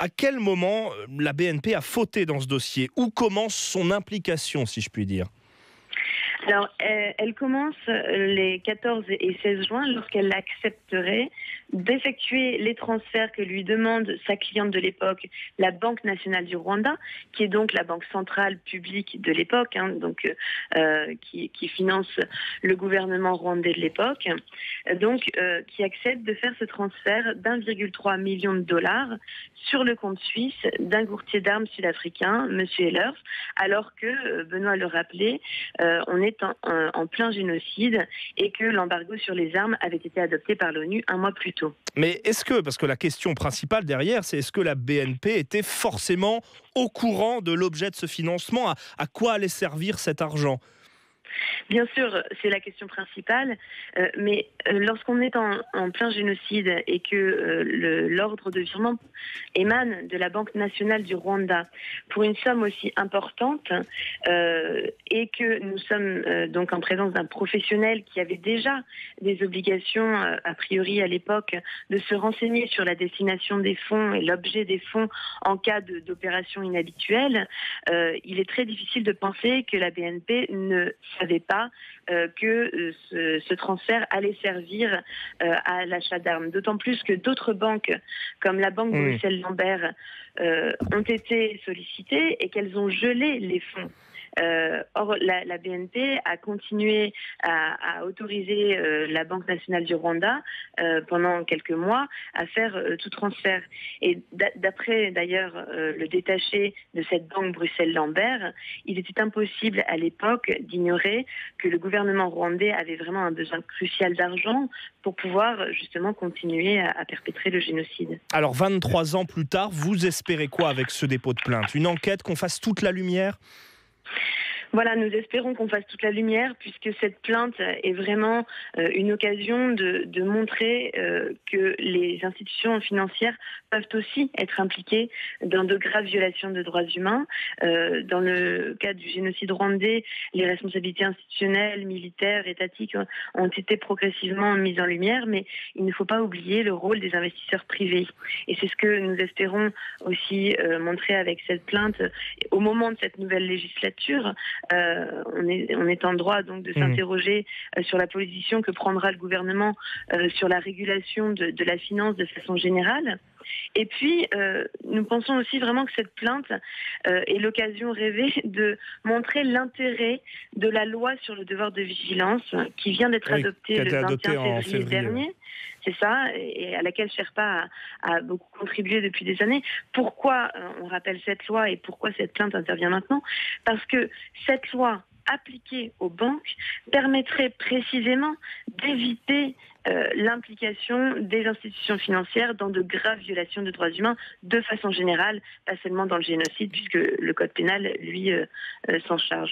À quel moment la BNP a fauté dans ce dossier? Où commence son implication, si je puis dire? Alors, elle commence les 14 et 16 juin lorsqu'elle accepterait d'effectuer les transferts que lui demande sa cliente de l'époque, la Banque nationale du Rwanda, qui est donc la banque centrale publique de l'époque, qui finance le gouvernement rwandais de l'époque, qui accepte de faire ce transfert d'1,3 million de dollars sur le compte suisse d'un courtier d'armes sud-africain, M. Ehlers, alors que, Benoît le rappelait, on est en plein génocide et que l'embargo sur les armes avait été adopté par l'ONU un mois plus tôt. Mais parce que la question principale derrière, c'est est-ce que la BNP était forcément au courant de l'objet de ce financement? À quoi allait servir cet argent? Bien sûr, c'est la question principale, mais lorsqu'on est en plein génocide et que l'ordre de virement émane de la Banque nationale du Rwanda pour une somme aussi importante et que nous sommes donc en présence d'un professionnel qui avait déjà des obligations, a priori à l'époque, de se renseigner sur la destination des fonds et l'objet des fonds en cas d'opération inhabituelle, il est très difficile de penser que la BNP ne savait pas que ce transfert allait servir à l'achat d'armes. D'autant plus que d'autres banques, comme la banque Bruxelles-Lambert, ont été sollicitées et qu'elles ont gelé les fonds. Or, la BNP a continué à autoriser la Banque nationale du Rwanda pendant quelques mois à faire tout transfert. Et d'après d'ailleurs le détaché de cette banque Bruxelles-Lambert, il était impossible à l'époque d'ignorer que le gouvernement rwandais avait vraiment un besoin crucial d'argent pour pouvoir justement continuer à perpétrer le génocide. Alors 23 ans plus tard, vous espérez quoi avec ce dépôt de plainte? Une enquête, qu'on fasse toute la lumière? Voilà, nous espérons qu'on fasse toute la lumière puisque cette plainte est vraiment une occasion de montrer que les institutions financières peuvent aussi être impliquées dans de graves violations de droits humains. Dans le cas du génocide rwandais, les responsabilités institutionnelles, militaires, étatiques ont été progressivement mises en lumière, mais il ne faut pas oublier le rôle des investisseurs privés. Et c'est ce que nous espérons aussi montrer avec cette plainte au moment de cette nouvelle législature. On est en droit donc de s'interroger sur la position que prendra le gouvernement sur la régulation de la finance de façon générale. Et puis, nous pensons aussi vraiment que cette plainte est l'occasion rêvée de montrer l'intérêt de la loi sur le devoir de vigilance qui vient d'être adoptée le 21 février dernier. C'est ça, et à laquelle Sherpa a beaucoup contribué depuis des années. Pourquoi on rappelle cette loi et pourquoi cette plainte intervient maintenant? Parce que cette loi appliquée aux banques permettrait précisément d'éviter l'implication des institutions financières dans de graves violations de droits humains de façon générale, pas seulement dans le génocide, puisque le code pénal, lui, s'en charge.